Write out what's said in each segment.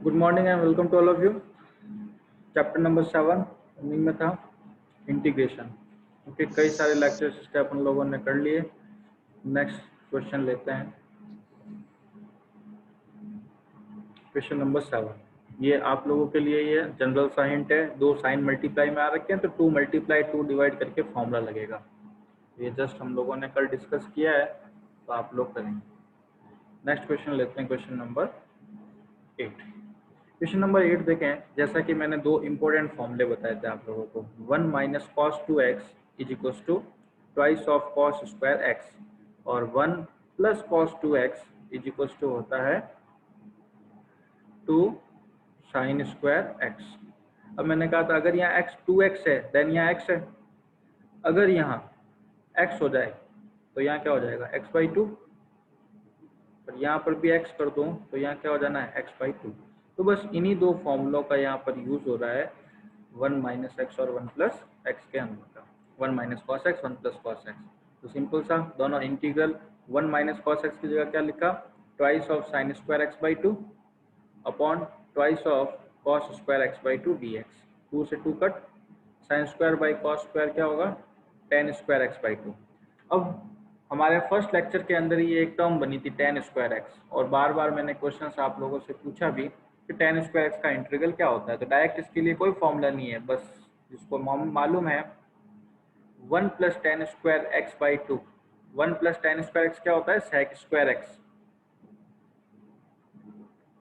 Good morning and welcome to all of you. Chapter number 7 running में था integration. Okay, कई सारे lectures इसके अपन लोगों ने कर लिए। नेक्स्ट क्वेश्चन लेते हैं। क्वेश्चन नंबर 7 ये आप लोगों के लिए ये जनरल सा हिंट है। दो साइन मल्टीप्लाई में आ रखे हैं तो 2 मल्टीप्लाई 2 डिवाइड करके फॉर्मूला लगेगा। ये जस्ट हम लोगों ने कल डिस्कस किया है तो आप लोग करेंगे। नेक्स्ट क्वेश्चन लेते हैं, क्वेश्चन नंबर 8। क्वेश्चन नंबर 8 देखें। जैसा कि मैंने दो इंपॉर्टेंट फॉर्मूले बताए थे आप लोगों को, 1 minus cos 2x is equals to twice of cos square x और 1 plus cos 2x is equals to होता है 2 साइन स्क्वायर एक्स। अब मैंने कहा था अगर यहाँ x 2x है देन यहाँ x है। अगर यहाँ x हो जाए तो यहाँ क्या हो जाएगा x/2, और यहाँ पर भी x कर दूँ तो यहाँ क्या हो जाना है x/2। तो बस इन्हीं दो फॉर्मूलों का यहाँ पर यूज हो रहा है 1 माइनस एक्स और 1 प्लस एक्स के अंदर का, 1 minus cos x 1 plus cos x. तो सिंपल सा दोनों इंटीग्रल 1 माइनस कॉस एक्स की जगह क्या लिखा, twice of sine square x/2 upon twice of cos square x/2 dx। 2 से 2 cut, sine square by cos square क्या होगा, टेन स्क्वायर x/2। अब हमारे फर्स्ट लेक्चर के अंदर ये एक टर्म बनी थी टेन स्क्वायर एक्स, और बार बार मैंने क्वेश्चन आप लोगों से पूछा भी कि टेन स्क्वायर एक्स का इंटीग्रल क्या होता है। तो डायरेक्ट इसके लिए कोई फॉर्मूला नहीं है, बस जिसको मालूम है 1 plus ten square x/2। 1 plus ten square x क्या होता है, सेक स्क्वायर एक्स।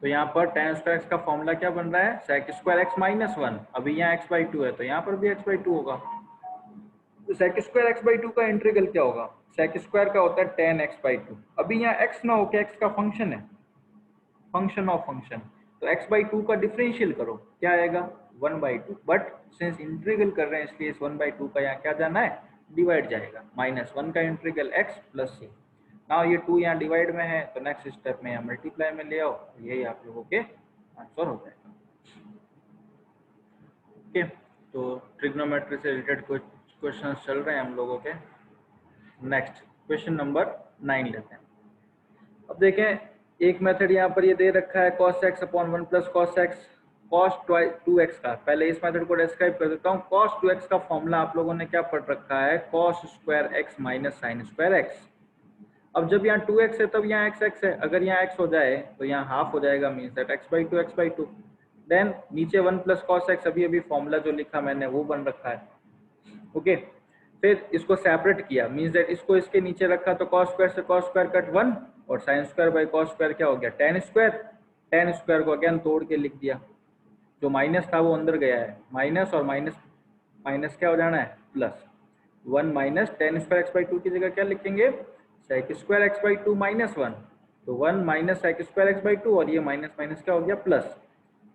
तो यहाँ पर टेन स्क्वायर एक्स का फॉर्मूला क्या बन रहा है, सेक स्क्वायर एक्स माइनस 1। अभी यहाँ x/2 है तो यहाँ पर भी x/2 होगा। तो सेक स्क्वायर x/2 का इंटीग्रल क्या होगा, सेक स्क्वायर का होता है टेन x/2। अभी यहाँ x ना होके x का फंक्शन है, फंक्शन ऑफ फंक्शन, तो x/2 का डिफरेंशियल करो क्या आएगा 1/2। बट सिंस इंटीग्रल कर रहे हैं इसलिए इस 1/2 का यहाँ क्या जाना है, डिवाइड जाएगा। -1 का integral x plus c। Now ये 2 यहाँ डिवाइड में है तो नेक्स्ट स्टेप में यहाँ मल्टीप्लाई में ले आओ, यही आप लोगों के आंसर हो जाएगा। ओके, तो ट्रिग्नोमेट्री से रिलेटेड कुछ क्वेश्चन चल रहे हैं हम लोगों के। नेक्स्ट क्वेश्चन नंबर 9 लेते हैं। अब देखें एक मेथड यहाँ पर ये दे रखा है cos x upon 1 plus cos x cos 2x का। पहले इस मेथड को डिस्क्राइब कर देता हूँ। cos 2x का फॉर्मूला आप लोगों ने क्या पढ़ रखा है, cos square x minus sin square x। अब जब यहाँ 2x है तब यहाँ x है। अगर यहाँ x हो जाए तो यहाँ हाफ हो जाएगा, मीन्स दैट x/2 देन नीचे 1 प्लस कॉस एक्स, अभी अभी फॉर्मूला जो लिखा मैंने वो बन रखा है। ओके, फिर इसको सेपरेट किया, मींस दैट इसको इसके नीचे रखा तो cos स्क्वायर से cos स्क्वायर कट 1 और sin square by cos square क्या हो गया tan स्क्वायर। tan स्क्वायर को अगेन तोड़ के लिख दिया, जो माइनस था वो अंदर गया है, माइनस और माइनस माइनस क्या हो जाना है plus. 1 minus ten square x/2 की जगह क्या लिखेंगे, सेक स्क्वायर x/2 माइनस 1। तो 1 माइनस सेक स्क्वायर x/2 और ये माइनस माइनस क्या हो गया plus.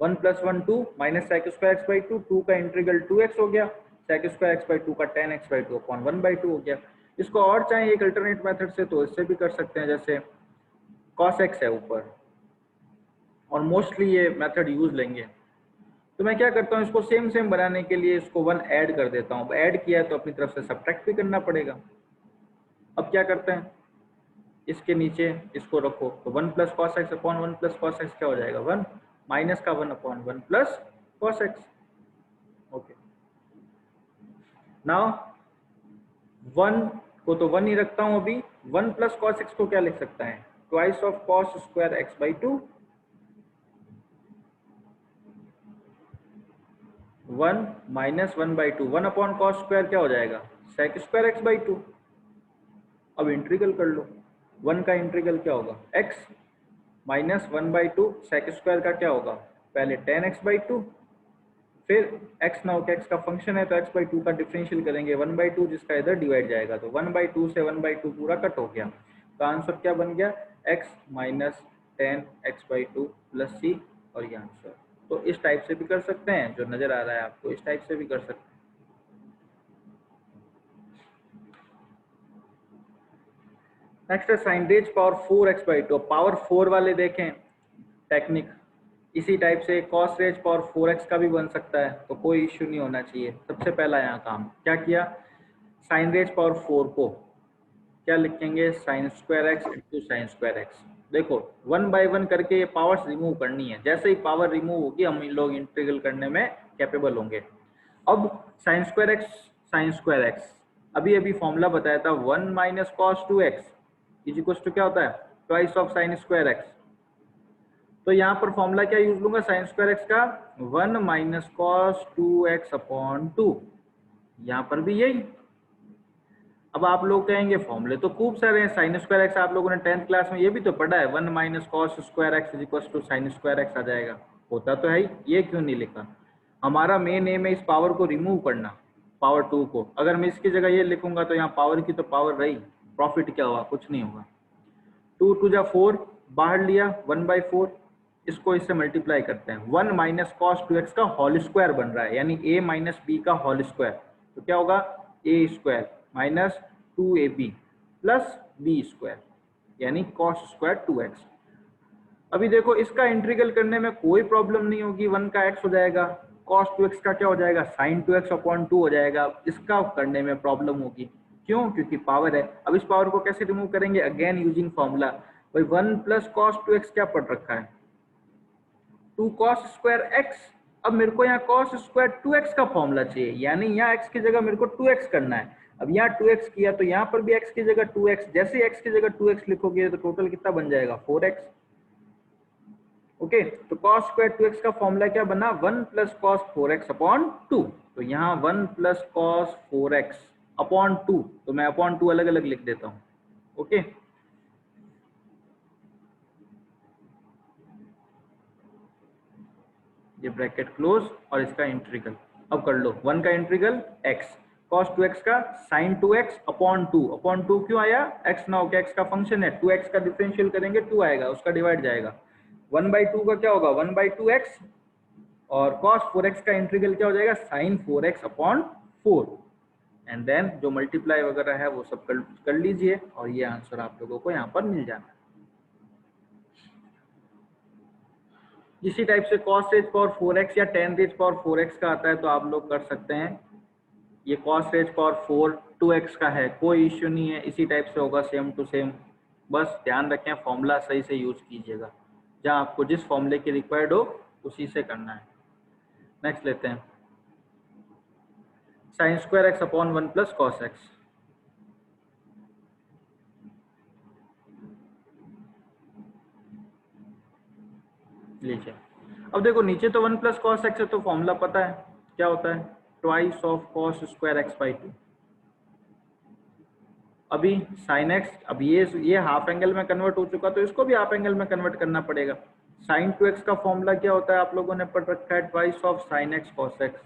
1 plus 1 2 minus sec square x/2, 2 का इंटीग्रल 2x हो गया, सेक स्क्वायर x/2 का tan x/2 अपॉन 1/2 हो गया। इसको और चाहे एक अल्टरनेट मेथड से तो इससे भी कर सकते हैं, जैसे cos x है ऊपर, और मोस्टली ये मेथड यूज लेंगे। तो मैं क्या करता हूँ, इसको सेम सेम बनाने के लिए इसको 1 ऐड कर देता हूँ। ऐड किया है तो अपनी तरफ से सब्ट्रैक्ट भी करना पड़ेगा। अब क्या करते हैं, इसके नीचे इसको रखो तो 1 plus cos x upon 1 plus cos x क्या हो जाएगा 1, माइनस का 1 upon 1 plus cos x. Okay, now 1 को तो 1 ही रखता हूं अभी। 1 प्लस कॉस एक्स को क्या लिख सकता है, twice of cos square x/2, 1 minus 1/2, 1 upon cos square क्या हो जाएगा सेक स्क्वायर x/2। अब इंटीग्रल कर लो, 1 का इंटीग्रल क्या होगा x माइनस 1/2 सेक स्क्वायर का क्या होगा, पहले tan x/2, फिर x ना होकर x का फंक्शन है तो x/2 का डिफरेंशियल करेंगे 1/2, जिसका इधर डिवाइड जाएगा तो 1/2 से 1/2 पूरा कट हो गया। तो आंसर क्या बन गया, x minus ten x/2 plus c, और ये आंसर। तो इस टाइप से भी कर सकते हैं, जो नजर आ रहा है आपको इस टाइप से भी कर सकते हैं। नेक्स्ट है sign raise power 4x/2। Power 4 वाले देखें टेक्निक, इसी टाइप से cos रेज पावर 4x का भी बन सकता है, तो कोई इश्यू नहीं होना चाहिए। सबसे पहला यहाँ काम क्या किया, साइन रेज पावर 4 को क्या लिखेंगे, sign square x into sine square x. देखो 1 बाय 1 करके ये पावर्स रिमूव करनी है, जैसे ही पावर रिमूव होगी हम इन लोग इंटीग्रल करने में कैपेबल होंगे। अब साइन स्क्वायर एक्स अभी अभी फॉर्मूला बताया था 1 minus cos 2x is equal to क्या होता है, twice of sine square x. तो यहाँ पर फॉर्मूला क्या यूज लूंगा साइन स्क्वायर एक्स का, 1 माइनस कॉस 2x अपॉन 2, यहाँ पर भी यही। अब आप लोग कहेंगे फॉर्मूले तो खूब सारे हैं, साइन स्क्वायर एक्स आप लोगों ने 10th क्लास में ये भी तो पढ़ा है, 1 minus cos square x is equal to sine square x आ जाएगा, होता तो है ही, ये क्यों नहीं लिखा। हमारा मेन एम है इस पावर को रिमूव करना, पावर 2 को। अगर मैं इसकी जगह ये लिखूंगा तो यहाँ पावर की तो पावर रही, प्रॉफिट क्या हुआ, कुछ नहीं होगा। 2 टू जा 4 बाहर लिया 1/4, इसको इससे मल्टीप्लाई करते हैं, 1 माइनस कॉस 2x का होल स्क्वायर बन रहा है, यानी a माइनस बी का होल स्क्वायर, तो क्या होगा a square minus 2ab plus B square, यानी कॉस स्क्वायर 2x। अभी देखो इसका इंटीग्रल करने में कोई प्रॉब्लम नहीं होगी, 1 का x हो जाएगा, cos 2x का क्या हो जाएगा sin 2x अपॉन 2 हो जाएगा, इसका करने में प्रॉब्लम होगी, क्यों, क्योंकि पावर है। अब इस पावर को कैसे रिमूव करेंगे, अगेन यूजिंग फॉर्मूला, भाई 1 प्लस cos 2x क्या पढ़ रखा है, 2 cos स्क्वायर x। अब मेरे को यहाँ cos स्क्वायर 2x का फॉर्मूला चाहिए, यानी यहाँ x की जगह मेरे को 2x करना है। अब यहाँ 2x किया तो यहाँ पर भी x की जगह 2x, जैसे x की जगह 2x लिखोगे तो टोटल कितना बन जाएगा 4x। ओके, तो cos स्क्वायर 2x का फॉर्मूला क्या बना, 1 प्लस कॉस 4x अपॉन 2, तो यहाँ 1 प्लस कॉस 4x अपॉन 2, तो मैं अपॉन 2 अलग अलग लिख देता हूँ। ओके, ये ब्रैकेट क्लोज और इसका इंटीग्रल अब कर लो, 1 का इंटीग्रल x cos 2x का sin 2x अपॉन 2, अपॉन 2 क्यों आया, x ना होकर x का फंक्शन है, 2x का डिफरेंशियल करेंगे 2 आएगा, उसका डिवाइड जाएगा, 1/2 का क्या होगा 1/2x, और cos 4x का इंटीग्रल क्या हो जाएगा sin 4x upon 4, and then जो मल्टीप्लाई वगैरह है वो सब कर लीजिए और ये आंसर आप लोगों को यहाँ पर मिल जाना है। इसी टाइप से cos रेज पावर 4x या tan रेज पावर 4x का आता है तो आप लोग कर सकते हैं, ये cos रेज पावर 4 2x का है, कोई इश्यू नहीं है, इसी टाइप से होगा सेम टू सेम, बस ध्यान रखें फॉर्मूला सही से यूज कीजिएगा, जहाँ आपको जिस फॉर्मूले की रिक्वायर्ड हो उसी से करना है। नेक्स्ट लेते हैं, sign square x upon 1 plus cos x. लीजिए, अब देखो नीचे तो 1 प्लस कॉस एक्स है तो फॉर्मूला पता है क्या होता है, twice of cos square x by 2। अभी साइन एक्स, अब ये हाफ एंगल में कन्वर्ट हो चुका तो इसको भी हाफ एंगल में कन्वर्ट करना पड़ेगा। साइन 2x का फॉर्मूला क्या होता है आप लोगों ने पढ़ रखा है, twice of sin x cos x.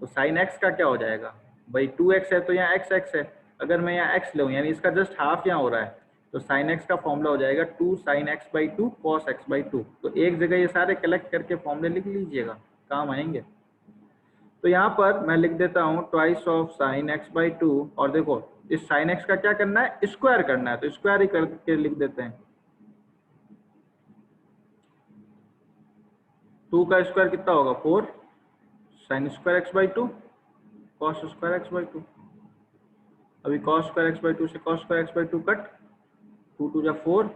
तो साइन एक्स का क्या हो जाएगा भाई, 2x है तो यहाँ x है, अगर मैं यहाँ x लूँ यानी इसका जस्ट हाफ यहाँ हो रहा है, तो साइन एक्स का फॉर्मूला हो जाएगा 2 sine x by 2 cos x by 2। तो एक जगह ये सारे कलेक्ट करके फॉर्मूले लिख लीजिएगा, काम आएंगे। तो यहाँ पर मैं लिख देता हूँ twice of sin x by 2, और देखो इस साइन एक्स का क्या करना है, स्क्वायर करना है, तो स्क्वायर ही करके लिख देते हैं। 2 का स्क्वायर कितना होगा 4 sine square x by 2 cos square x by 2। अभी कॉस स्क्वायर एक्स बाई 2 से cos square x by 2 cut, 2 टू जा 4,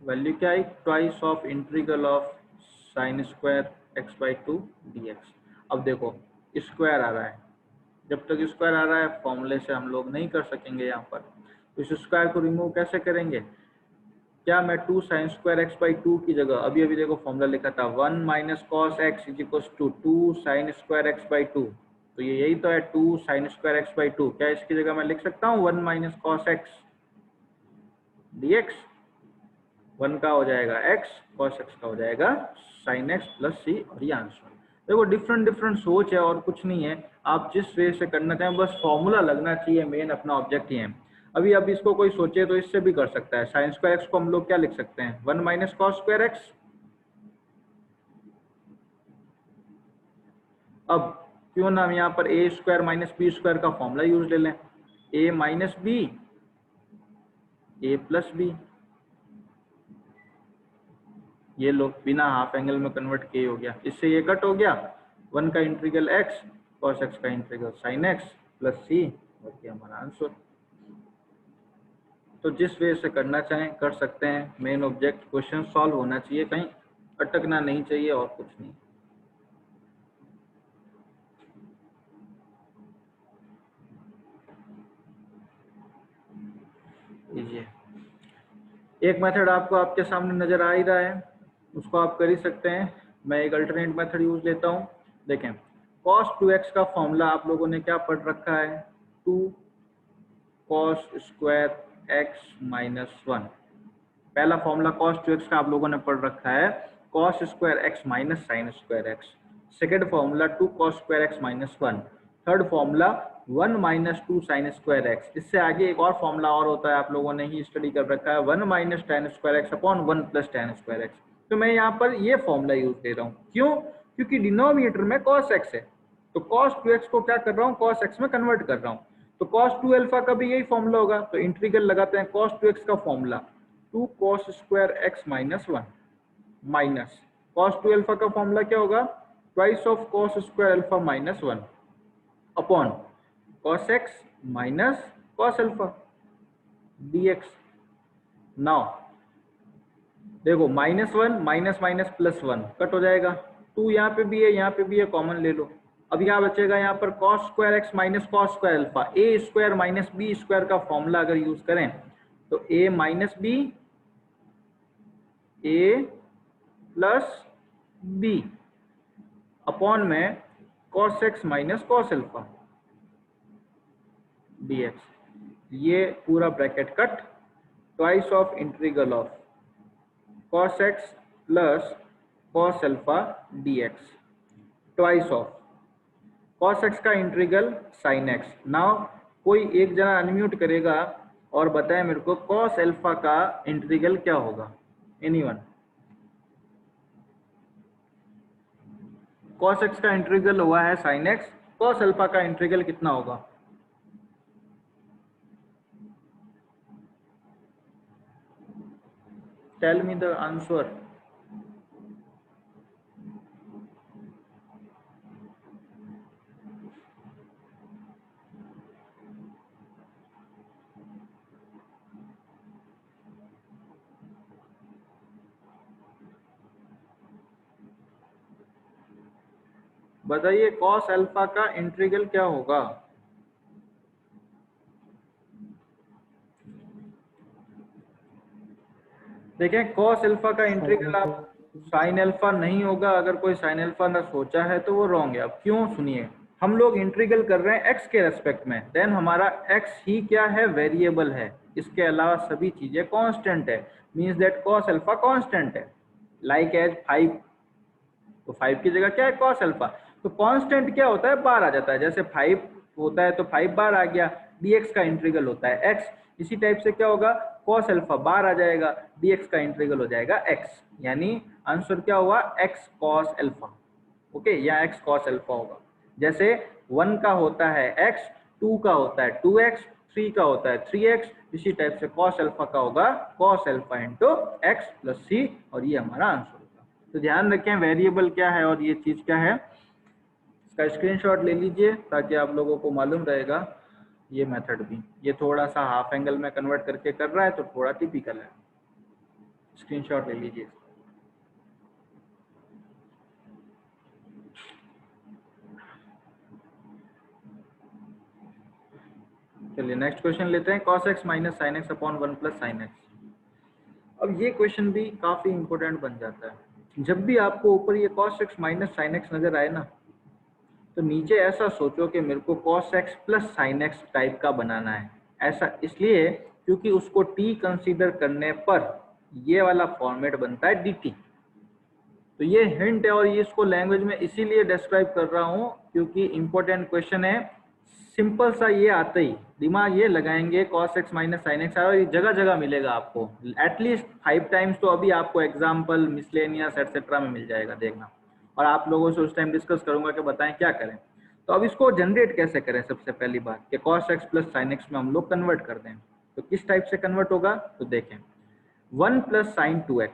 वैल्यू क्या आई, twice of integral of sine square x by 2 dx। अब देखो स्क्वायर आ रहा है, जब तक स्क्वायर आ रहा है फॉर्मूले से हम लोग नहीं कर सकेंगे यहाँ पर, तो इस स्क्वायर को रिमूव कैसे करेंगे, क्या मैं 2 साइन स्क्वायर एक्स बाई 2 की जगह अभी अभी देखो फॉर्मूला लिखा था 1 minus cos x is equal to 2 sine square x by 2, तो ये यही तो है 2 साइन स्क्वायर एक्स बाई 2, क्या इसकी जगह मैं लिख सकता हूँ 1 माइनस कॉस एक्स dx, 1 का हो जाएगा x, cos x का हो जाएगा sin x प्लस c, और ये आंसर। देखो डिफरेंट सोच है और कुछ नहीं है, आप जिस वे से करना चाहें बस फॉर्मूला लगना चाहिए, मेन अपना ऑब्जेक्ट ही है। अभी अब इसको कोई सोचे तो इससे भी कर सकता है, साइन स्क्वायर एक्स को हम लोग क्या लिख सकते हैं 1 माइनस कॉस स्क्वायर एक्स। अब क्यों ना हम यहाँ पर ए स्क्वायर माइनस बी स्क्वायर का फॉर्मूला यूज ले लें, ए माइनस बी ए प्लस बी, ये लो बिना हाफ एंगल में कन्वर्ट किए हो गया, इससे ये कट हो गया, 1 का इंटीग्रल x cos x का integral sin x plus c, और ये हमारा आंसर। तो जिस वे से करना चाहें कर सकते हैं। मेन ऑब्जेक्ट क्वेश्चन सॉल्व होना चाहिए, कहीं अटकना नहीं चाहिए और कुछ नहीं। लीजिए, एक मेथड आपको आपके सामने नजर आ ही रहा है, उसको आप कर ही सकते हैं। मैं एक अल्टरनेट मेथड यूज लेता हूँ। देखें, cos 2x का फॉर्मूला आप लोगों ने क्या पढ़ रखा है, 2 cos स्क्वायर x माइनस 1। पहला फॉर्मूला cos 2x का आप लोगों ने पढ़ रखा है cos square x minus sin square x। Second formula 2 cos square x minus 1। Third formula 1 minus 2 sine square x। इससे आगे एक और फॉर्मूला और होता है, आप लोगों ने ही स्टडी कर रखा है, 1 minus tan square x upon 1 plus tan square x। तो मैं यहाँ पर ये फॉर्मूला यूज दे रहा हूँ, क्यों? क्योंकि डिनोमिनेटर में cos x है, तो cos 2x को क्या कर रहा हूँ, cos x में कन्वर्ट कर रहा हूँ। तो cos 2 अल्फा का भी यही फॉर्मूला होगा, तो इंटीग्रल लगाते हैं cos 2x का formula 2 cos square x minus 1 minus cos 2 alpha का फॉर्मूला क्या होगा, twice of cos square alpha minus 1 upon cos x minus cos alpha dx। Now देखो, -1 माइनस माइनस प्लस 1 कट हो जाएगा, 2 यहाँ पे भी है, यहाँ पे भी है, कॉमन ले लो। अब क्या बचेगा यहाँ पर, cos square x minus cos square alpha, a square minus b square का फॉर्मूला अगर यूज करें तो a minus B a plus b upon में cos x minus cos alpha dx। ये पूरा bracket cut, twice of integral of cos x plus cos alpha dx, twice of cos x का integral sin x। Now कोई एक जना unmute करेगा और बताए मेरे को cos अल्फा का इंटीग्रल क्या होगा, एनीवन? cos x का इंटीग्रल हुआ है sin x, cos अल्फा का इंटीग्रल कितना होगा? Tell me the answer. बताइए cos अल्फा का इंटीग्रल क्या होगा? देखें, cos अल्फा का इंटीग्रल आप sin अल्फा नहीं होगा। अगर कोई sin अल्फा ना सोचा है तो वो रॉन्ग है। अब क्यों, सुनिए, हम लोग इंटीग्रल कर रहे हैं x के रेस्पेक्ट में, देन हमारा x ही क्या है, वेरिएबल है, इसके अलावा सभी चीजें कांस्टेंट है, means that cos alpha constant है। लाइक एज 5, तो 5 की जगह क्या है, cos अल्फा। तो कांस्टेंट क्या होता है, बार आ जाता है, जैसे 5 होता है तो 5 बार आ गया, dx का इंटीग्रल होता है x। इसी टाइप से क्या होगा, cos अल्फा बार आ जाएगा, dx का इंटीग्रल हो जाएगा x। यानी आंसर क्या हुआ, x cos अल्फा। ओके, या x cos अल्फा होगा। जैसे 1 का होता है x, 2 का होता है 2x, 3 का होता है 3x, इसी टाइप से cos अल्फा का होगा cos alpha into x plus c, और ये हमारा आंसर होगा। तो ध्यान रखें वेरिएबल क्या है और ये चीज क्या है, इसका स्क्रीनशॉट ले लीजिए ताकि आप लोगों को मालूम रहेगा। ये मेथड भी, ये थोड़ा सा हाफ एंगल में कन्वर्ट करके कर रहा है तो थोड़ा टिपिकल है, स्क्रीनशॉट ले लीजिए। चलिए नेक्स्ट क्वेश्चन लेते हैं, cos x minus sine x upon 1 plus sine x. अब ये क्वेश्चन भी काफी इंपॉर्टेंट बन जाता है। जब भी आपको ऊपर ये cos x minus sine x नजर आए ना, तो नीचे ऐसा सोचो कि मेरे को cos x plus sine x type का बनाना है। ऐसा इसलिए क्योंकि उसको t कंसीडर करने पर ये वाला फॉर्मेट बनता है dt। तो ये हिंट है और ये इसको लैंग्वेज में इसीलिए डिस्क्राइब कर रहा हूँ क्योंकि इंपॉर्टेंट क्वेश्चन है। सिंपल सा ये आते ही दिमाग ये लगाएंगे cos x minus sine x, और ये जगह जगह मिलेगा आपको, एटलीस्ट 5 टाइम्स तो अभी आपको एग्जाम्पल मिसलेनियस एटसेट्रा में मिल जाएगा, देखना। और आप लोगों से उस टाइम डिस्कस करूंगा कि बताएं क्या करें। तो अब इसको जनरेट कैसे करें, सबसे पहली बात कि cos x plus sine x में हम लोग कन्वर्ट कर दें। तो किस टाइप से कन्वर्ट होगा, तो देखें 1 प्लस साइन 2x,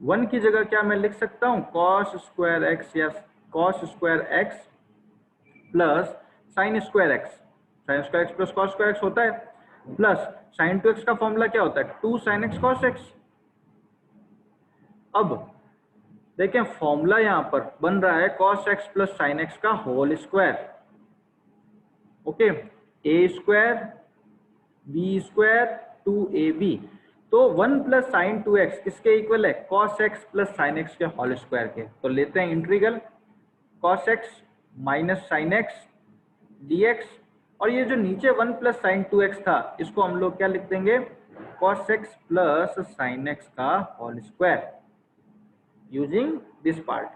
1 की जगह क्या मैं लिख सकता हूँ, cos स्क्वायर x या cos square x plus sign square x. Sign square x plus cos square x होता है, प्लस साइन टू एक्स का फॉर्मूला क्या होता है, 2 sin x cos x। अब देखें फॉर्मूला यहां पर बन रहा है cos x plus sign x का होल स्क्वायर। ओके, ए स्क्वायर बी स्क्वायर 2ab, तो 1 प्लस साइन 2x किसके इक्वल है, cos x plus sine x के होल स्क्वायर के। तो लेते हैं integral cos x minus sine x dx, और ये जो नीचे 1 प्लस साइन 2x था इसको हम लोग क्या लिख देंगे, cos x plus sign x का whole square using this part.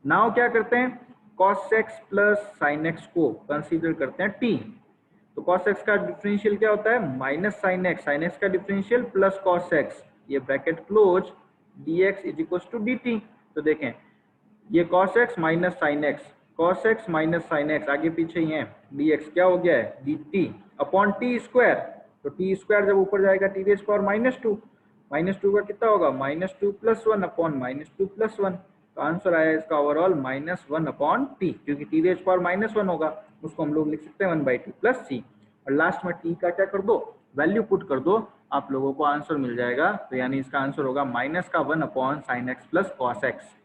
Now क्या करते हैं, cos x plus sign x को कंसीडर करते हैं t। तो cos x का डिफरेंशियल क्या होता है, माइनस साइन एक्स का डिफरेंशियल प्लस cos x, ये bracket close, dx is equal to dt। तो देखें ये cos x minus sine x, cos x minus sine x आगे पीछे ही है, dx क्या हो गया है dt अपॉन टी स्क्वायर। तो टी स्क्वायर जब ऊपर जाएगा टी रेज पावर -2, -2 का कितना होगा, -2 प्लस 1 अपॉन -2 प्लस 1। तो आंसर आया इसका ओवरऑल -1 अपॉन टी, क्योंकि टी रेज पावर -1 होगा उसको हम लोग लिख सकते हैं 1/2 प्लस सी, और लास्ट में टी का क्या कर दो, वैल्यू पुट कर दो, आप लोगों को आंसर मिल जाएगा। तो यानी इसका आंसर होगा -1 upon sine x plus cos x.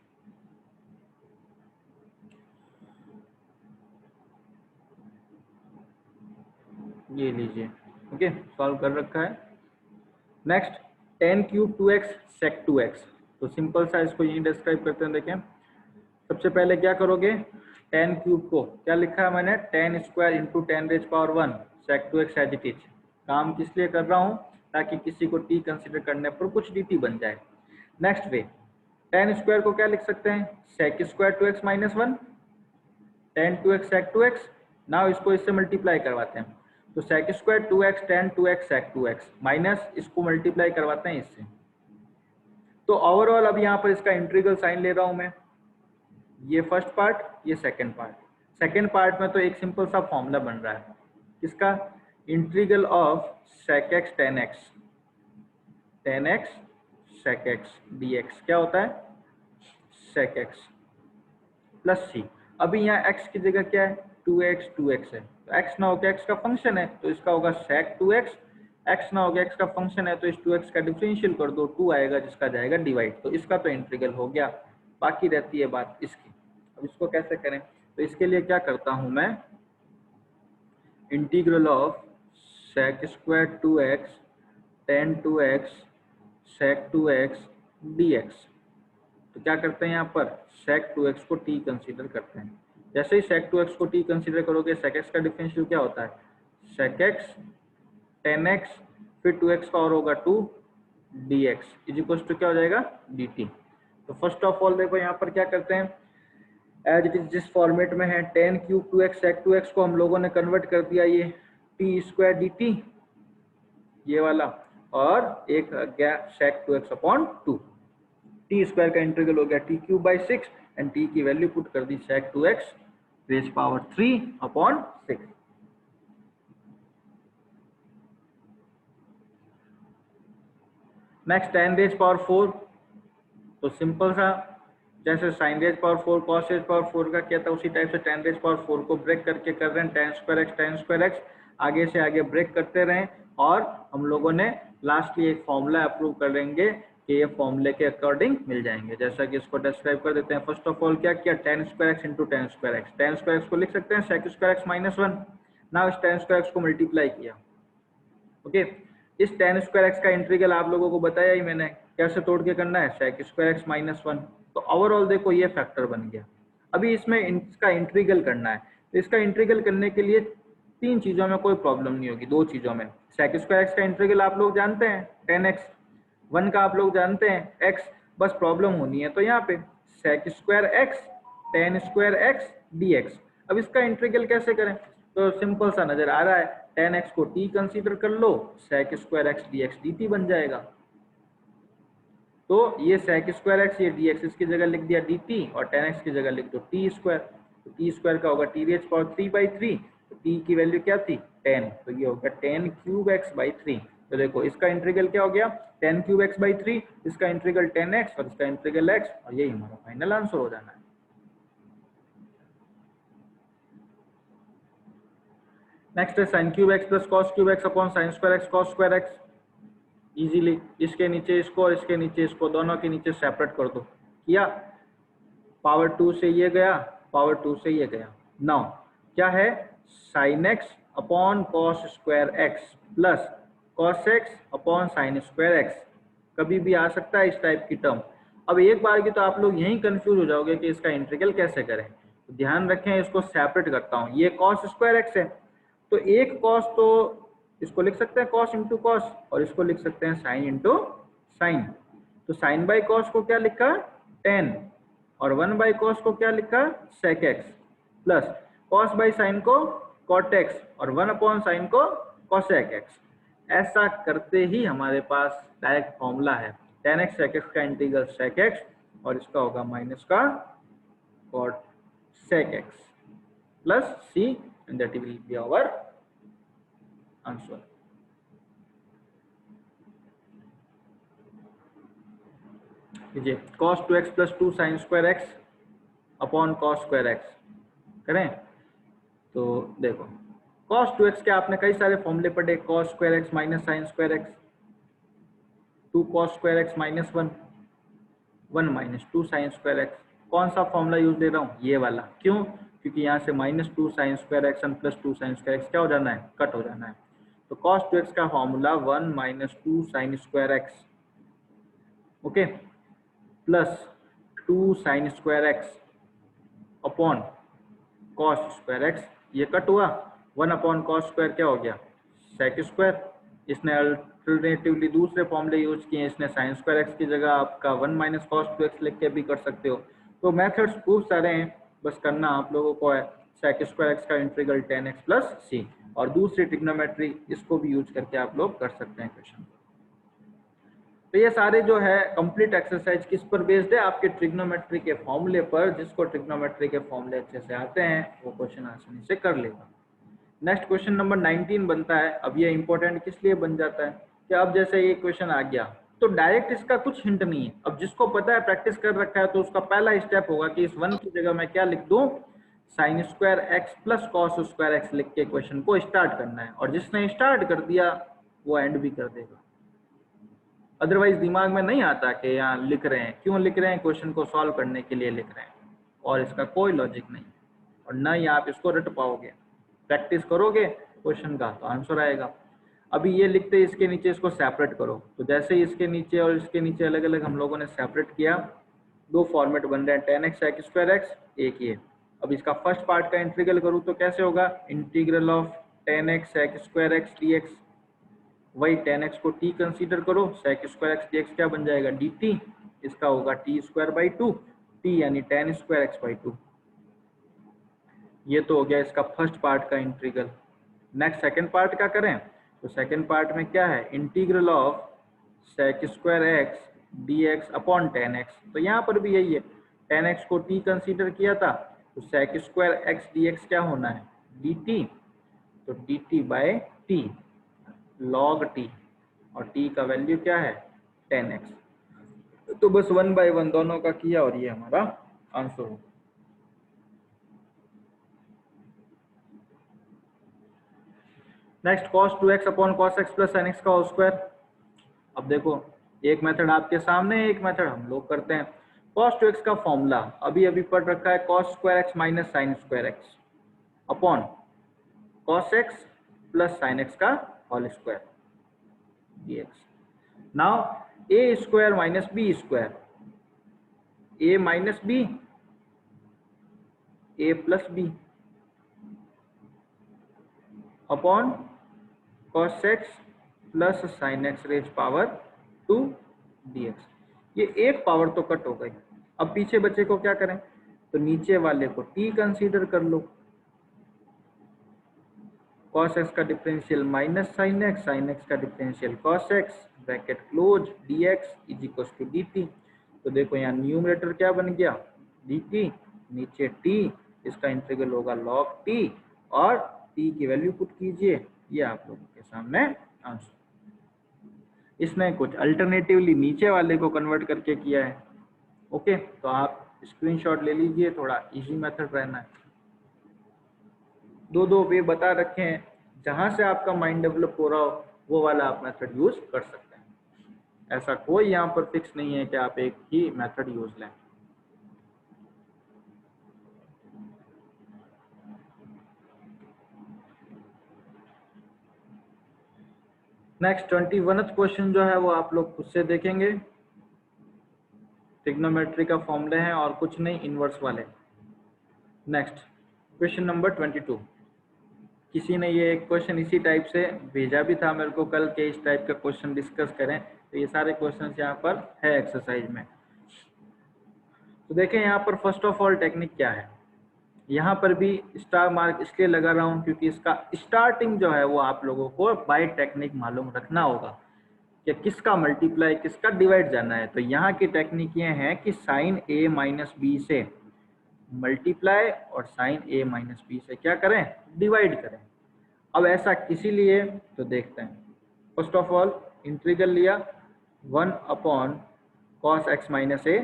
ये लीजिए, ओके सॉल्व कर रखा है। Next tan cube 2x sec 2x, तो सिंपल सा इसको यही डिस्क्राइब करते हैं। देखें सबसे पहले क्या करोगे, tan क्यूब को क्या लिखा है मैंने, tan square into tan raise power 1 sec 2x as it is. काम किस लिए कर रहा हूँ, ताकि किसी को t कंसिडर करने पर कुछ dt बन जाए। नेक्स्ट वे, tan स्क्वायर को क्या लिख सकते हैं, sec square 2x minus 1 tan 2x sec 2x। Now इसको इससे मल्टीप्लाई करवाते हैं, तो sec square 2x tan 2x sec 2x minus इसको मल्टीप्लाई करवाते हैं इससे। तो ओवरऑल अब यहाँ पर इसका इंटीग्रल साइन ले रहा हूं मैं, ये फर्स्ट पार्ट ये सेकंड पार्ट। सेकंड पार्ट में तो एक सिंपल सा फॉर्मूला बन रहा है किसका, integral of sec x tan x sec x dx क्या होता है, sec x प्लस सी। अभी यहाँ x की जगह क्या है, 2x है, तो x ना होकर x का फंक्शन है तो इसका होगा sec 2x, x ना होकर x का फंक्शन है तो इस 2x का डिफरेंशियल कर दो, 2 आएगा जिसका जाएगा डिवाइड। तो इसका तो इंटीग्रल हो गया, बाकी रहती है बात इसकी। अब इसको कैसे करें, तो इसके लिए क्या करता हूं मैं, integral of sec square 2x tan 2x sec 2x dx। तो क्या करते हैं यहाँ पर, sec 2x को t कंसीडर करते हैं। जैसे ही sec 2x को t कंसीडर करोगे sec x का डिफरेंशियल क्या होता है, sec x tan x फिर 2x का और होगा 2 dx इज इक्वल टू क्या हो जाएगा dt। तो फर्स्ट ऑफ ऑल देखो यहाँ पर क्या करते हैं, एज इट इज जिस फॉर्मेट में है tan cube 2x sec 2x को हम लोगों ने कन्वर्ट कर दिया ये t स्क्वायर dt ये वाला, और एक गया sec 2x upon 2। T square का इंटीग्रल हो गया T cube by 6 and T की वैल्यू पुट कर दी sec 2x raise power 3 upon 6। Next tan raise power 4, तो सिंपल सा जैसे sin raise power 4 cos raise power 4 का क्या था उसी टाइप से tan रेज पावर 4 को ब्रेक करके कर रहे हैं, tan स्क्वायर x आगे से आगे ब्रेक करते रहें, और हम लोगों ने लास्टली एक फॉर्मूला अप्रूव कर लेंगे कि ये फॉर्मूले के अकॉर्डिंग मिल जाएंगे। जैसा कि इसको डिस्क्राइब कर देते हैं। फर्स्ट ऑफ ऑल क्या किया, tan square x into tan square x को लिख सकते हैं sec स्क्वायर x माइनस 1। ना इस tan स्क्वायर x को मल्टीप्लाई किया, ओके। इस tan स्क्वायर x का इंटीग्रल आप लोगों को बताया ही मैंने, कैसे तोड़ के करना है, sec स्क्वायर x माइनस 1। तो ओवरऑल देखो ये फैक्टर बन गया। अभी इसमें इसका इंटीग्रल करना है, तो इसका इंटीग्रल करने के लिए तीन चीजों में कोई प्रॉब्लम नहीं होगी, दो चीजों में। sec स्क्वायर x का इंटीग्रल आप लोग जानते हैं tan x, 1 का आप लोग जानते हैं x, बस प्रॉब्लम होनी है तो यहाँ पे sec square x tan square x dx। अब इसका इंटीग्रल कैसे करें, तो सिंपल सा नजर आ रहा है, tan x को t कंसीडर कर लो, sec square x dx dt बन जाएगा। तो ये sec स्क्वायर x ये dx इसकी जगह लिख दिया dt, और tan x की जगह लिख दो t स्क्वायर। तो t स्क्वायर का होगा t रेज पावर 3/3, तो t की वैल्यू क्या थी 10, तो ये होगा tan क्यूब x बाई 3। तो देखो इसका इंटीग्रल क्या हो गया tan क्यूब x बाई 3, इसका इंटीग्रल tan x और इसका इंटीग्रल x, और यही हमारा फाइनल आंसर हो जाना है। नेक्स्ट है sine cube x plus cos cube x upon sine square x cos square x. Easily इसके नीचे इसको और इसके नीचे इसको दोनों के नीचे सेपरेट कर दो। किया, पावर 2 से ये गया, पावर 2 से ये गया। नाउ क्या है, sin x upon cos square x plus cos x upon sine square x. कभी भी आ सकता है इस टाइप की टर्म। अब एक बार की तो आप लोग यहीं कंफ्यूज हो जाओगे कि इसका इंटीग्रल कैसे करें। तो ध्यान रखें, इसको सेपरेट करता हूँ। ये कॉस स्क्वायर एक्स है, तो एक कॉस तो इसको लिख सकते हैं कॉस इंटू कॉस, और इसको लिख सकते हैं साइन इंटू साइन। तो साइन बाई कॉस को क्या लिखा, टेन, और 1 बाई कॉस को क्या लिखा, sec x, plus cos by sine को कॉट एक्स, और 1 अपॉन साइन को कॉसेक एक्स। ऐसा करते ही हमारे पास डायरेक्ट फॉर्मूला है टेन एक्स सेक एक्स का इंटीग्रल सेक एक्स, और इसका होगा माइनस का cot sec x plus C, and that will be our answer. लीजिए cos 2x plus 2 sine square x upon cos square x करें। तो देखो cos 2x के आपने कई सारे फॉर्मूले पढ़े, cos square x minus sin square x, 2 cos square x minus 1, 1 minus 2 sine square x. कौन सा फॉर्मूला यूज दे रहा हूँ, ये वाला। क्यों, क्योंकि यहाँ से minus 2 sine square x and plus 2 sine square x क्या हो जाना है, कट हो जाना है। तो cos 2x का formula 1 minus 2 sine square x, okay, plus 2 sine square x upon cos square x. ये कट हुआ, 1 अपॉन कॉस स्क्वायर क्या हो गया, सेक स्क्वायर। इसने अल्टरनेटिवली दूसरे फॉर्मूले यूज किए, इसने साइन स्क्वायर एक्स की जगह आपका 1 माइनस कॉस 2x लिख के भी कर सकते हो। तो मेथड्स खूब सारे हैं, बस करना आप लोगों को है सेक स्क्वायर एक्स का इंटीग्रल टेन एक्स प्लस सी, और दूसरी ट्रिग्नोमेट्री इसको भी यूज करके आप लोग कर सकते हैं क्वेश्चन। तो ये सारे जो है कंप्लीट एक्सरसाइज किस पर बेस्ड है, आपके ट्रिग्नोमेट्री के फॉर्मूले पर। जिसको ट्रिग्नोमेट्री के फॉर्मूले अच्छे से आते हैं वो क्वेश्चन आसानी से कर लेगा। नेक्स्ट क्वेश्चन नंबर 19 बनता है। अब ये इंपॉर्टेंट किस लिए बन जाता है कि अब जैसे ये क्वेश्चन आ गया तो डायरेक्ट इसका कुछ हिंट नहीं है। अब जिसको पता है, प्रैक्टिस कर रखा है, तो उसका पहला स्टेप होगा कि इस 1 की जगह मैं क्या लिख दूं, sign square x plus cos square x लिख के क्वेश्चन को स्टार्ट करना है। और जिसने स्टार्ट कर दिया वो एंड भी कर देगा। अदरवाइज दिमाग में नहीं आता कि यहाँ लिख रहे हैं, क्यों लिख रहे हैं, क्वेश्चन को सॉल्व करने के लिए लिख रहे हैं, और इसका कोई लॉजिक नहीं, और ना ही आप इसको रट पाओगे। प्रैक्टिस करोगे क्वेश्चन का तो आंसर आएगा। अभी ये लिखते इसके नीचे इसको सेपरेट करो, तो जैसे ही इसके नीचे और इसके नीचे अलग अलग हम लोगों ने सेपरेट किया, दो फॉर्मेट बन रहे हैं, tan x sec square x, एक ये। अब इसका फर्स्ट पार्ट का इंटीग्रल करूँ तो कैसे होगा, integral of tan x sec square x d x. वही टेन एक्स को टी कंसीडर करो, sec square x d x क्या बन जाएगा, डी टी। इसका होगा टी स्क्वायर बाई 2, टी यानी टेन स्क्वायर एक्स बाई 2। ये तो हो गया इसका फर्स्ट पार्ट का इंटीग्रल। नेक्स्ट सेकंड पार्ट का करें तो सेकंड पार्ट में क्या है, integral of sec square x d x upon tan x. तो यहाँ पर भी यही है, टेन एक्स को टी कंसीडर किया था, तो sec square x d x क्या होना है, डी टी। तो d t by t log t, और टी का वैल्यू क्या है, टेन एक्स। तो बस 1 बाय 1 दोनों का किया, और ये हमारा आंसर हो। Next cos 2x upon cos x plus sin x का होल स्क्वायर। अब देखो एक मेथड आपके सामने, एक मेथड हम लोग करते हैं। cos 2x का फॉर्मूला अभी अभी पढ़ रखा है, cos square x minus sin square x upon cos x plus sin x का whole square dx। Now a square minus b square, a minus B, a plus b upon cos x plus sign x raise power 2 dx। ये एक power तो cut हो गई। अब पीछे बचे को क्या करें, तो नीचे वाले को t कंसीडर कर लो। cos x का डिफरेंशियल माइनस साइन x का differential cos x, bracket close, dx is equal to dt। तो देखो यहाँ न्यूमरेटर क्या बन गया, dt, नीचे t, इसका इंटीग्रल होगा log t, और t की वैल्यू पुट कीजिए। ये आप लोगों के सामने आंसर। इसने कुछ अल्टरनेटिवली नीचे वाले को कन्वर्ट करके किया है। ओके, तो आप स्क्रीनशॉट ले लीजिए, थोड़ा इजी मेथड रहना है। दो वे बता रखे हैं, जहां से आपका माइंड डेवलप हो रहा हो वो वाला आप मेथड यूज कर सकते हैं। ऐसा कोई यहाँ पर फिक्स नहीं है कि आप एक ही मेथड यूज लें। नेक्स्ट 21th क्वेश्चन जो है वो आप लोग खुद से देखेंगे। ट्रिग्नोमेट्री का फॉर्मूले हैं और कुछ नहीं, इनवर्स वाले। Next question number 22। किसी ने ये एक क्वेश्चन इसी टाइप से भेजा भी था मेरे को कल के इस टाइप का क्वेश्चन डिस्कस करें, तो ये सारे क्वेश्चन यहाँ पर है एक्सरसाइज में। तो देखें यहाँ पर फर्स्ट ऑफ ऑल टेक्निक क्या है। यहाँ पर भी स्टार मार्क इसलिए लगा रहा हूँ क्योंकि इसका स्टार्टिंग जो है वो आप लोगों को बाय टेक्निक मालूम रखना होगा कि किसका मल्टीप्लाई किसका डिवाइड जाना है। तो यहाँ की टेक्निक ये है कि साइन ए माइनस बी से मल्टीप्लाई और साइन ए माइनस बी से क्या करें, डिवाइड करें। अब ऐसा किसी लिए तो देखते हैं। फर्स्ट ऑफ ऑल इंटीग्रल लिया 1 upon cos x minus A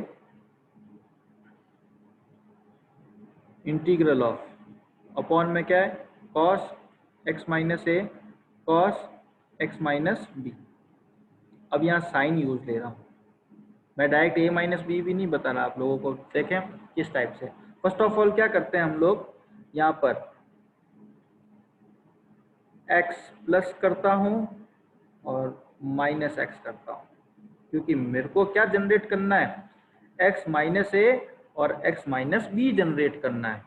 integral of upon में क्या है कॉस एक्स माइनस ए कॉस एक्स माइनस बी। अब यहाँ साइन यूज ले रहा हूँ मैं, डायरेक्ट ए माइनस बी भी नहीं बता रहा आप लोगों को। देखें किस टाइप से। फर्स्ट ऑफ ऑल क्या करते हैं हम लोग, यहाँ पर x प्लस करता हूँ और माइनस एक्स करता हूँ, क्योंकि मेरे को क्या जनरेट करना है, x माइनस ए और x माइनस बी जनरेट करना है।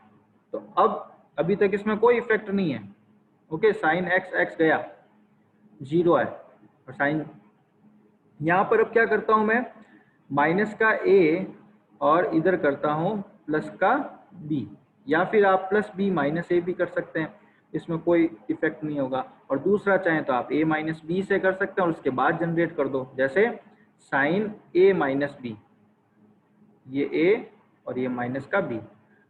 तो अब अभी तक इसमें कोई इफेक्ट नहीं है। ओके, साइन एक्स एक्स गया, जीरो है। और साइन यहाँ पर अब क्या करता हूँ मैं, माइनस का a और इधर करता हूँ प्लस का b, या फिर आप प्लस b माइनस ए भी कर सकते हैं, इसमें कोई इफेक्ट नहीं होगा। और दूसरा चाहें तो आप a माइनस बी से कर सकते हैं और उसके बाद जनरेट कर दो, जैसे साइन a माइनस बी, ये a और ये माइनस का b।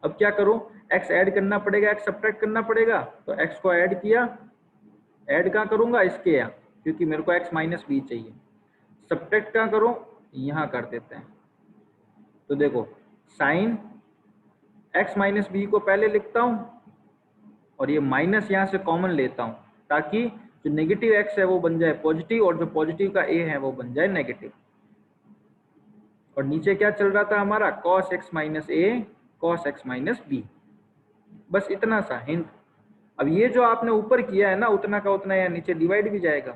अब क्या करूं, x ऐड करना पड़ेगा, x सब्ट्रैक्ट करना पड़ेगा, तो x को ऐड किया, ऐड कहाँ करूंगा, इसके यहाँ, क्योंकि मेरे को x माइनस बी चाहिए। सब्ट्रैक्ट कहाँ करूं, यहाँ कर देते हैं। तो देखो साइन x माइनस बी को पहले लिखता हूं और ये माइनस यहाँ से कॉमन लेता हूं, ताकि जो नेगेटिव x है वो बन जाए पॉजिटिव और जो पॉजिटिव का a है वो बन जाए नेगेटिव। और नीचे क्या चल रहा था हमारा, cos x माइनस ए cos x माइनस बी। बस इतना सा हिंट। अब ये जो आपने ऊपर किया है ना, उतना का उतना यहाँ नीचे डिवाइड भी जाएगा,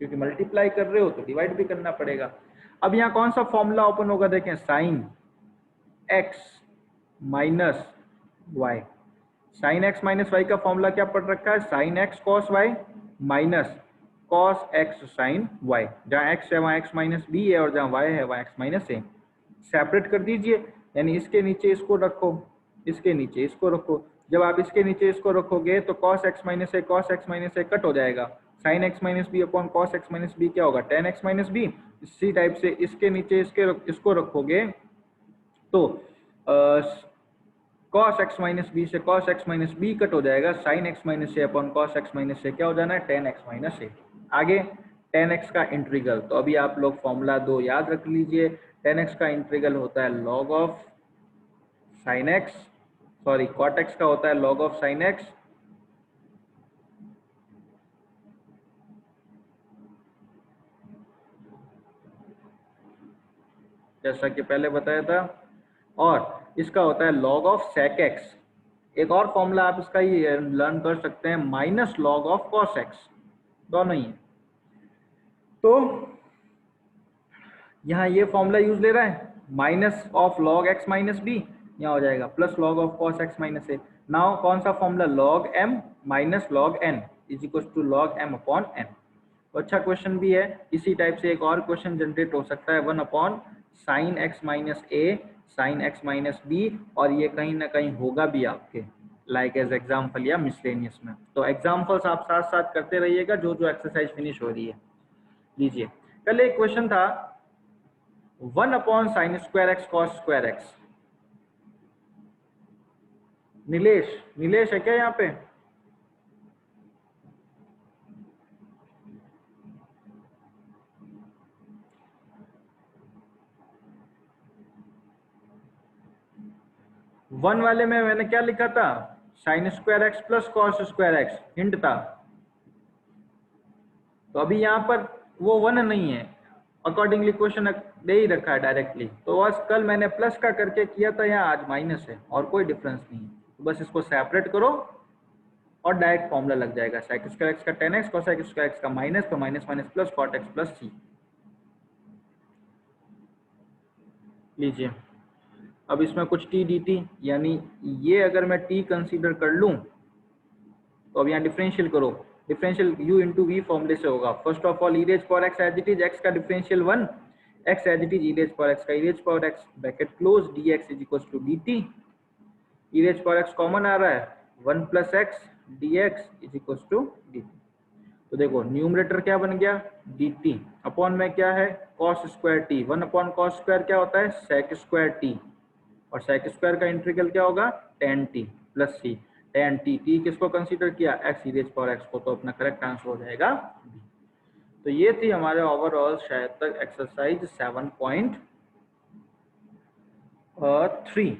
क्योंकि मल्टीप्लाई कर रहे हो तो डिवाइड भी करना पड़ेगा। अब यहाँ कौन सा फॉर्मूला ओपन होगा, देखें sin x minus y. Sin x minus y का फॉर्मूला क्या पढ़ रखा है, sin x cos y minus cos x sin y. जहाँ x है वहाँ x माइनस बी है और जहाँ y है वहाँ x माइनस ए। सेपरेट कर दीजिए, यानी इसके नीचे इसको रखो, इसके नीचे इसको रखो। जब आप इसके नीचे इसको रखोगे तो cos x minus a cut हो जाएगा। Sin x minus b upon cos x minus b क्या होगा, टेन एक्स माइनस बी। इसी टाइप से इसके नीचे इसको रखोगे तो cos x माइनस बी से cos x minus b cut हो जाएगा। Sin x minus a upon cos x minus a क्या हो जाना है, टेन एक्स माइनस ए। आगे टेन एक्स का इंटीग्रल, तो अभी आप लोग फॉर्मूला 2 याद रख लीजिए। टेन एक्स का इंटीग्रल होता है log of sin x, sorry cot x का होता है लॉग ऑफ साइन एक्स जैसा कि पहले बताया था, और इसका होता है लॉग ऑफ सेक एक्स। एक और फॉर्मूला आप इसका ये लर्न कर सकते हैं, minus log of cos x, दोनों ही है। तो यहाँ ये फॉर्मूला यूज ले रहा है, minus of log x minus b, यहाँ हो जाएगा plus log of cos x minus a. Now कौन सा formula, log m minus log n is equal to log m upon n. तो अच्छा क्वेश्चन भी है। इसी टाइप से एक और क्वेश्चन जनरेट हो सकता है, 1 अपॉन साइन एक्स माइनस ए साइन एक्स माइनस बी, और ये कहीं ना कहीं होगा भी आपके लाइक एज एग्जाम्पल या मिसलेनियस में। तो एग्जाम्पल्स आप साथ साथ करते रहिएगा जो जो एक्सरसाइज फिनिश हो रही है। लीजिए, कल एक क्वेश्चन था 1 upon sign square x cos square x. Nilesh है क्या यहाँ पे? वन वाले में मैंने क्या लिखा था, sign square x plus cos square x hint था। तो अभी यहाँ पर वो 1 नहीं है, अकॉर्डिंगली क्वेश्चन दे ही रखा है डायरेक्टली। तो बस कल मैंने प्लस का करके किया था, यहाँ आज माइनस है और कोई डिफरेंस नहीं है। तो बस इसको सेपरेट करो और डायरेक्ट फॉर्मूला लग जाएगा sec स्क्वायर एक्स का 10x cosec स्क्वायर एक्स का माइनस, तो minus minus plus cot x plus c। लीजिए अब इसमें कुछ t dt, यानी ये अगर मैं t कंसीडर कर लूं तो अब यहाँ डिफरेंशियल करो, डिफरेंशियल u इंटू वी फॉर्मूले से होगा। First of all e raise power x as it is, x का differential 1, x as it is e raise power x का e raise power x bracket close dx is equal to dt, e raise power x common आ रहा है 1 plus x dx is equal to dt। तो देखो numerator क्या बन गया dt, upon में क्या है cos square t, 1 upon cos square क्या होता है sec स्क्वायर t, और sec स्क्वायर का इंटीग्रल क्या होगा tan t plus c, tan t, t किसको कंसीडर किया x e raise power x को, तो अपना करेक्ट आंसर हो जाएगा b। तो ये थी हमारे ओवरऑल शायद तक एक्सरसाइज 7.3।